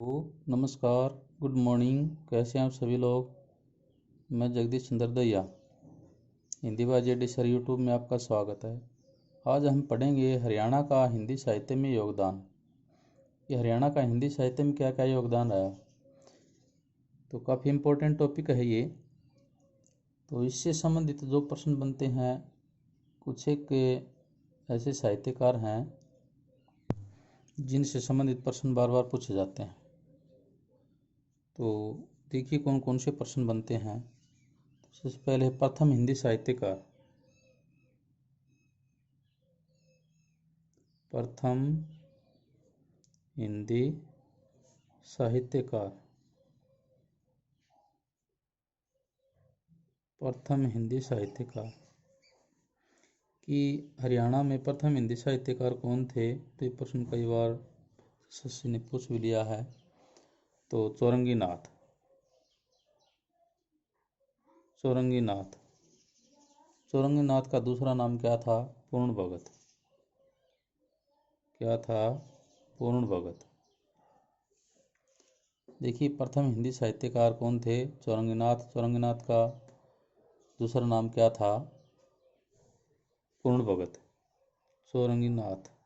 ओ नमस्कार। Good morning. कैसे हैं आप सभी लोग। मैं जगदीश चंद्र दहिया, हिंदी बाजी डी सर यूट्यूब में आपका स्वागत है। आज हम पढ़ेंगे हरियाणा का हिंदी साहित्य में योगदान। ये हरियाणा का हिंदी साहित्य में क्या क्या योगदान रहा, तो काफ़ी इम्पोर्टेंट टॉपिक है ये। तो इससे संबंधित जो प्रश्न बनते हैं, कुछ एक ऐसे साहित्यकार हैं जिनसे संबंधित प्रश्न बार बार पूछे जाते हैं। तो देखिए कौन कौन से प्रश्न बनते हैं। सबसे पहले प्रथम हिंदी साहित्यकार। प्रथम हिंदी साहित्यकार। प्रथम हिंदी साहित्यकार कि हरियाणा में प्रथम हिंदी साहित्यकार कौन थे, तो ये प्रश्न कई बार शशि ने पूछ भी लिया है। तो चौरंगीनाथ। चौरंगीनाथ चौरंगीनाथ का दूसरा नाम क्या था? पूर्ण भगत। क्या था? पूर्ण भगत। देखिए प्रथम हिंदी साहित्यकार कौन थे? चौरंगीनाथ। चौरंगीनाथ का दूसरा नाम क्या था? पूर्ण भगत। चौरंगीनाथ।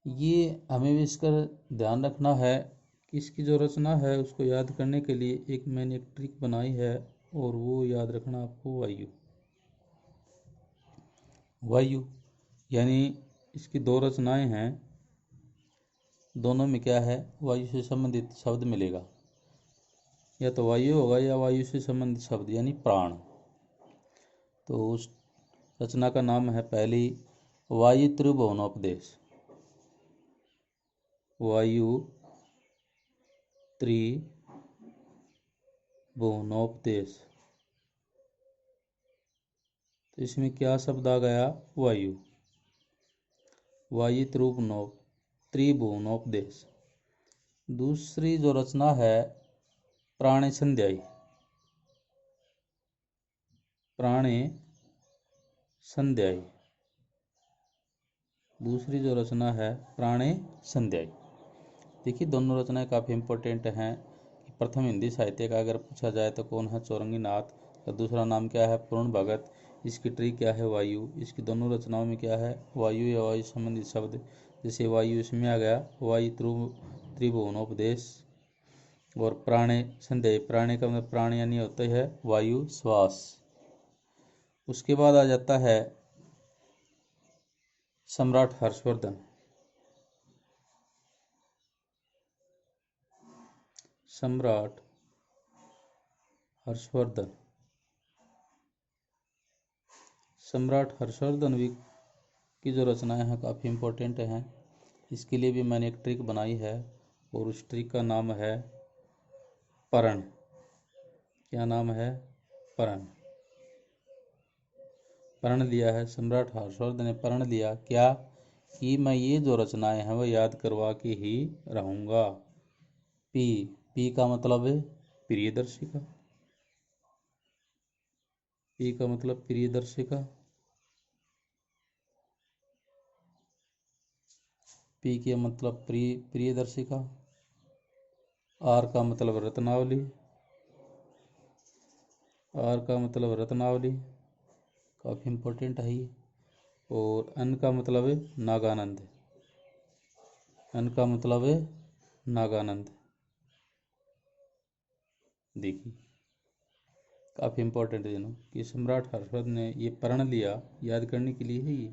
ये हमें भी इसका ध्यान रखना है कि इसकी जो रचना है उसको याद करने के लिए मैंने एक ट्रिक बनाई है, और वो याद रखना आपको वायु। वायु यानी इसकी दो रचनाएं हैं, दोनों में क्या है, वायु से संबंधित शब्द मिलेगा। या तो वायु होगा या वायु से संबंधित शब्द यानी प्राण। तो उस रचना का नाम है पहली वायु त्रिभुवनोपदेश। वायु त्रिभुवनोपदेश। तो इसमें क्या शब्द आ गया? वायु। वायु त्रिभुवनोपदेश। दूसरी जो रचना है प्राणे संध्यायी। प्राणे संध्यायी। दूसरी जो रचना है प्राणे संध्यायी। देखिए दोनों रचनाएं काफ़ी इम्पोर्टेंट हैं। प्रथम हिंदी साहित्य का अगर पूछा जाए तो कौन है? चौरंगीनाथ। का दूसरा नाम क्या है? पूर्ण भगत। इसकी ट्रिक क्या है? वायु। इसकी दोनों रचनाओं में क्या है? वायु या वायु संबंधित शब्द। जैसे वायु इसमें आ गया वायु त्रिभुवनोपदेश। और प्राणे संध्यायी, प्राणे का मतलब प्राण यानी होता है वायु, श्वास। उसके बाद आ जाता है सम्राट हर्षवर्धन। सम्राट हर्षवर्धन। सम्राट हर्षवर्धन भी की जो रचनाएं हैं काफ़ी इम्पोर्टेंट हैं। इसके लिए भी मैंने एक ट्रिक बनाई है, और उस ट्रिक का नाम है परण। क्या नाम है? परण। परण लिया है सम्राट हर्षवर्धन ने। परण लिया क्या? कि मैं ये जो रचनाएं हैं वह याद करवा के ही रहूँगा। पी। पी का मतलब है प्रियदर्शिका। पी का मतलब प्रियदर्शिका। पी के मतलब प्रियदर्शिका। आर का मतलब रत्नावली। आर का मतलब रत्नावली, काफ़ी इम्पोर्टेंट है ये। और एन का मतलब है नागानंद। एन का मतलब है नागानंद। देखिए काफ़ी इम्पोर्टेंट है दोनों कि सम्राट हर्षवर्धन ने ये प्रण लिया याद करने के लिए है ये।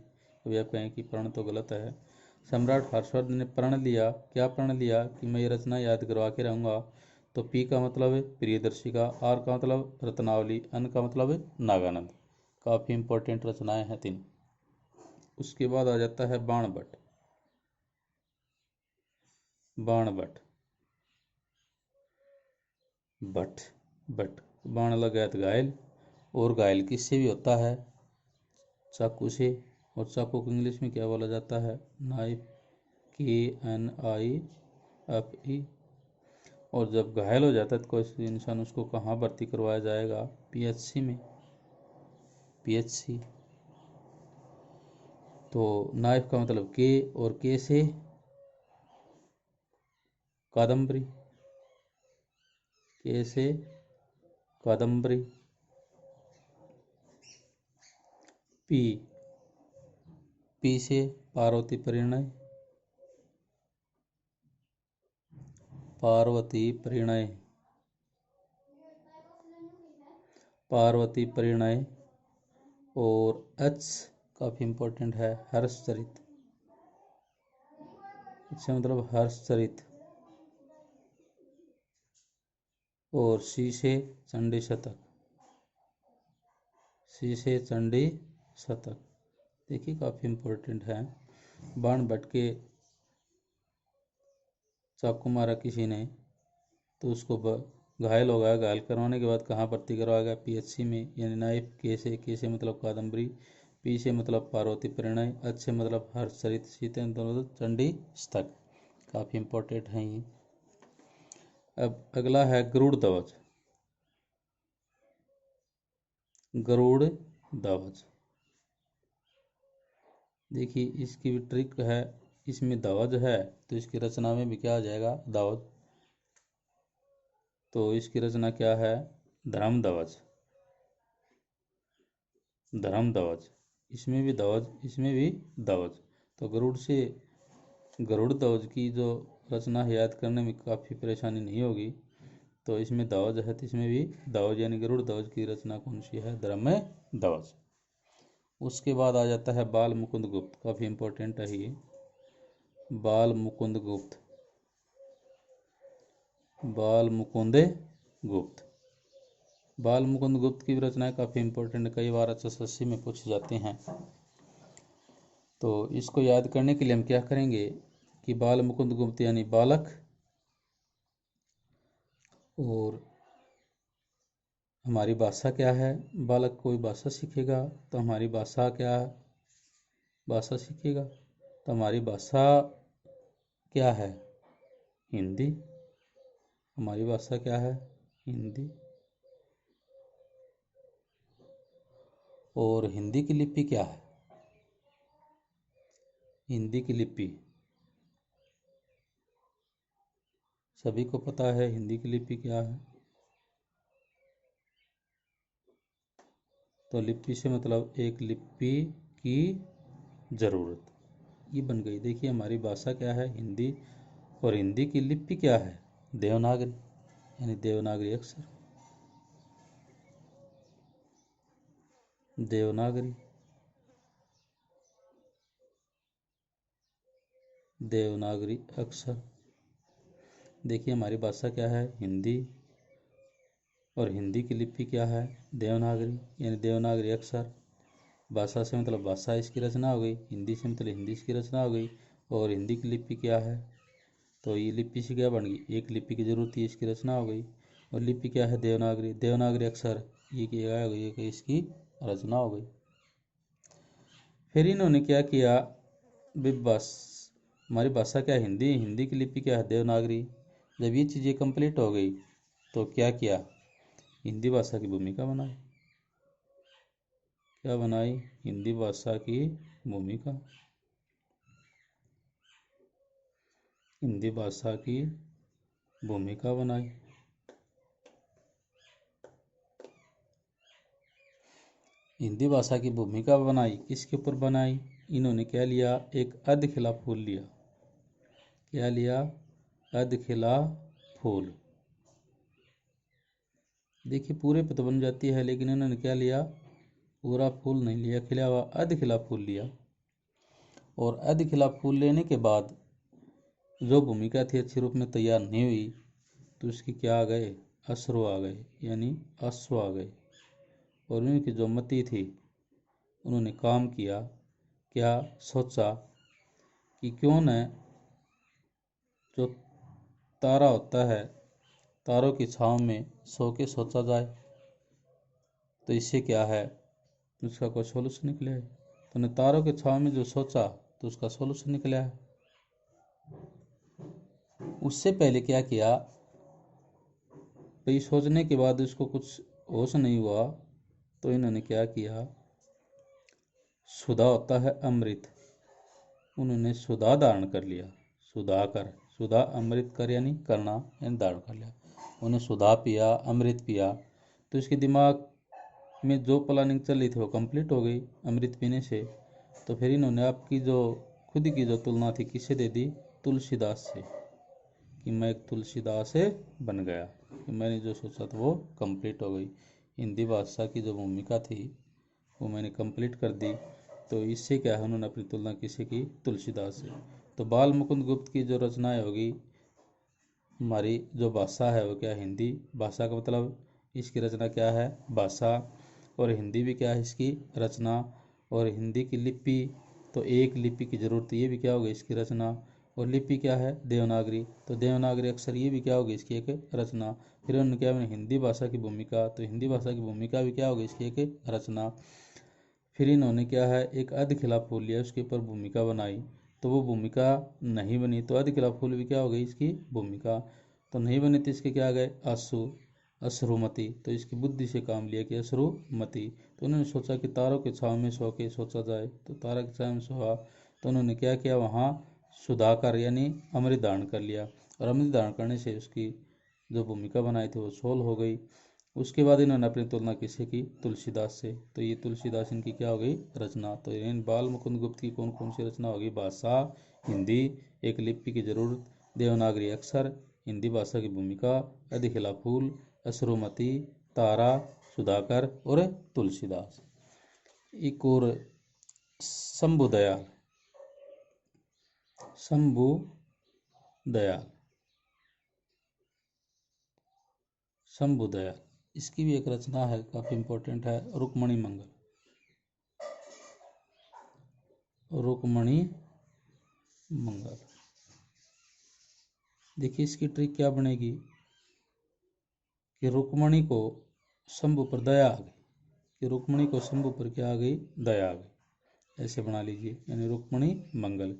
कभी आप कहें कि प्रण तो गलत है। सम्राट हर्षवर्धन ने प्रण लिया। क्या प्रण लिया? कि मैं ये रचना याद करवा के रहूँगा। तो पी का मतलब है प्रियदर्शिका। आर का मतलब रत्नावली। एन का मतलब है नागानंद। काफ़ी इम्पोर्टेंट रचनाएं हैं तीन। उसके बाद आ जाता है बाणभट्ट। बाणभट्ट। भट्ट। भट्ट। बाण लगा तो घायल, और घायल किससे भी होता है? चाकू से। और चाकू को इंग्लिश में क्या बोला जाता है? नाइफ। KNIFE। और जब घायल हो जाता है तो कोई इंसान, उसको कहाँ भर्ती करवाया जाएगा? PHC में। PHC। तो नाइफ का मतलब के, और के से कादम्बरी, के से कादम्बरी। पी, पी से पार्वती परिणय, पार्वती परिणय, पार्वती परिणय। और एच काफी इंपॉर्टेंट है, हर्षचरित। अच्छा मतलब हर्षचरित। और सी से चंडी शतक, सी से चंडी शतक। देखिए काफी इंपॉर्टेंट है। बाण भट्ट के चाकू मारा किसी ने तो उसको घायल हो गया, घायल करवाने के बाद कहाँ भर्ती करवाया गया? पीएचसी में। यानी नाइफ, के से मतलब कादम्बरी, पी से मतलब पार्वती परिणय, एच से मतलब हर्षचरित, सीते मतलब चंडी शतक। काफी इंपॉर्टेंट है ये। अब अगला है गरुड़ ध्वज, गरुड़ ध्वज। देखिए इसकी भी ट्रिक है, इसमें ध्वज है तो इसकी रचना में भी क्या आ जाएगा? ध्वज। तो इसकी रचना क्या है? धर्म ध्वज, धर्म ध्वज। इसमें भी ध्वज, इसमें भी ध्वज। तो गरुड़ ध्वज की जो रचना है याद करने में काफ़ी परेशानी नहीं होगी। तो इसमें ध्वज है तो इसमें भी ध्वज, यानी गरुड़ ध्वज की रचना कौन सी है? धर्म ध्वज। उसके बाद आ जाता है बाल मुकुंद गुप्त, काफ़ी इंपॉर्टेंट है ये। बाल मुकुंद गुप्त, बाल मुकुंद गुप्त। बाल मुकुंद गुप्त की रचनाएं काफ़ी इंपॉर्टेंट, कई बार HSSC में पूछे जाते हैं। तो इसको याद करने के लिए हम क्या करेंगे कि बाल मुकुंद गुप्त यानी बालक, और हमारी भाषा क्या है? बालक कोई भाषा सीखेगा तो हमारी भाषा क्या है? भाषा सीखेगा तो हमारी भाषा क्या है? हिंदी। हमारी भाषा क्या है? हिंदी। और हिंदी की लिपि क्या है? हिंदी की लिपि सभी को पता है, हिंदी की लिपि क्या है? तो लिपि से मतलब एक लिपि की जरूरत, ये बन गई। देखिए हमारी भाषा क्या है? हिंदी। और हिंदी की लिपि क्या है? देवनागरी, यानी देवनागरी अक्षर, देवनागरी, देवनागरी अक्षर। देखिए हमारी भाषा क्या है? हिंदी। और हिंदी की लिपि क्या है? देवनागरी, यानी देवनागरी अक्षर। भाषा से मतलब भाषा इसकी रचना हो गई, हिंदी से मतलब हिंदी इसकी रचना हो गई। और हिंदी की लिपि क्या है? तो ये लिपि से क्या बन गई? एक लिपि की जरूरत थी, इसकी रचना हो गई। और लिपि क्या है? देवनागरी, देवनागरी अक्षर, ये क्या हो गई? कि इसकी रचना हो गई। फिर इन्होंने क्या किया? बस हमारी भाषा क्या है? हिंदी, हिंदी की लिपि क्या है? देवनागरी। जब ये चीज़ें कंप्लीट हो गई तो क्या किया? हिंदी भाषा की भूमिका बनाई। क्या बनाई? हिंदी भाषा की भूमिका, हिंदी भाषा की भूमिका बनाई। हिंदी भाषा की भूमिका बनाई, किसके ऊपर बनाई? इन्होंने क्या लिया? एक अधखिला फूल लिया। क्या लिया? अधखिला फूल। देखिए पूरे पे तो बन जाती है, लेकिन इन्होंने क्या लिया? पूरा फूल नहीं लिया, खिला हुआ अधखिला फूल लिया। और अधखिला फूल लेने के बाद जो भूमिका थी अच्छी रूप में तैयार नहीं हुई तो उसकी क्या आ गए? अश्रु आ गए, यानी अश्व आ गए। और उनकी जो मति थी उन्होंने काम किया, क्या सोचा कि क्यों न जो तारा होता है, तारों की छांव में सो के सोचा जाए तो इससे क्या है? उसका कोई सोल्यूशन निकले। तो ने तारों के छांव में जो सोचा तो उसका सोल्यूशन निकला है। उससे पहले क्या किया? भाई सोचने के बाद उसको कुछ होश नहीं हुआ तो इन्होंने क्या किया? सुधा होता है अमृत, उन्होंने सुधा धारण कर लिया। सुधाकर, सुधा अमृत कर यानी करना यानी धारण कर लिया। उन्हें सुधा पिया, अमृत पिया, तो इसके दिमाग में जो प्लानिंग चल रही थी वो कंप्लीट हो गई अमृत पीने से। तो फिर इन्होंने आपकी जो खुद की जो तुलना थी किससे दे दी, तुलसीदास से, कि मैं एक तुलसीदास बन गया, कि मैंने जो सोचा था वो कंप्लीट हो गई। हिंदी भाषा की जो भूमिका थी वो मैंने कंप्लीट कर दी। तो इससे क्या है, उन्होंने अपनी तुलना किसी की, तुलसीदास से। तो बाल मुकुंद गुप्त की जो रचनाएं होगी, हमारी जो भाषा है वो क्या, हिंदी भाषा का मतलब इसकी रचना क्या है, भाषा, और हिंदी भी क्या है इसकी रचना, और हिंदी की लिपि, तो एक लिपि की जरूरत, ये भी क्या होगी इसकी रचना, और लिपि क्या है देवनागरी, तो देवनागरी अक्षर, ये भी क्या होगी इसकी एक रचना। फिर उन्होंने क्या बना, हिंदी भाषा की भूमिका, तो हिंदी भाषा की भूमिका भी क्या होगी इसकी एक रचना। फिर इन्होंने क्या है, एक अर्ध खिला फूल लिया, उसके ऊपर भूमिका बनाई, तो वो भूमिका नहीं बनी, तो अर्ध खिला फूल भी क्या हो गई इसकी भूमिका, तो नहीं बनी तो इसके क्या आ गए, आंसू, अश्रुमति, तो इसकी बुद्धि से काम लिया कि अश्रुमति। तो उन्होंने सोचा कि तारों के छाव में सो के सोचा जाए, तो तारा के छाव में सोहा, तो उन्होंने क्या किया, वहाँ सुधाकर यानी अमृत धारण कर लिया, और अमृत धारण करने से उसकी जो भूमिका बनाई थी वो सोल हो गई। उसके बाद इन्होंने अपनी तुलना किससे की, तुलसीदास से, तो ये तुलसीदास इनकी क्या हो गई रचना। तो इन बाल मुकुंद गुप्त की कौन कौन सी रचना होगी, भाषा, हिंदी, एक लिपि की जरूरत, देवनागरी अक्षर, हिंदी भाषा की भूमिका, अधिखिला फूल, अश्रुमति, तारा, सुधाकर और तुलसीदास। एक और शंभु दयाल, शंभु दयाल, शंभु दयाल, इसकी भी एक रचना है, काफी इंपॉर्टेंट है, रुक्मणी मंगल, रुक्मणी मंगल। देखिए इसकी ट्रिक क्या बनेगी, कि रुक्मणी को शंभु पर दया आ गई, कि रुक्मणी को शंभु पर क्या आ गई, दया आ गई, ऐसे बना लीजिए, यानी रुक्मणी मंगल।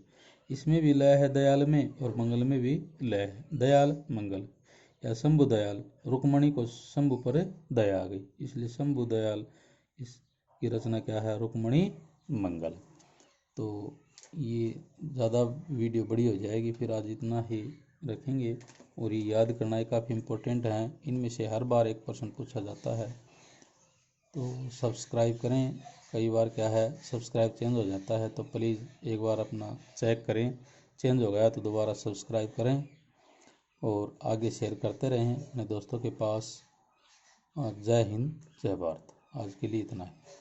इसमें भी लय है दयाल में, और मंगल में भी लय है, दयाल मंगल, या शंभु दयाल, रुक्मणी को शंभु पर दया आ गई, इसलिए शंभु दयाल, इसकी रचना क्या है, रुक्मणी मंगल। तो ये ज़्यादा वीडियो बड़ी हो जाएगी, फिर आज इतना ही रखेंगे। और ये याद करना है, काफ़ी इम्पोर्टेंट है, इनमें से हर बार 1% पूछा जाता है। तो सब्सक्राइब करें, कई बार क्या है सब्सक्राइब चेंज हो जाता है, तो प्लीज़ एक बार अपना चेक करें, चेंज हो गया तो दोबारा सब्सक्राइब करें, और आगे शेयर करते रहें अपने दोस्तों के पास। जय हिंद, जय भारत। आज के लिए इतना है।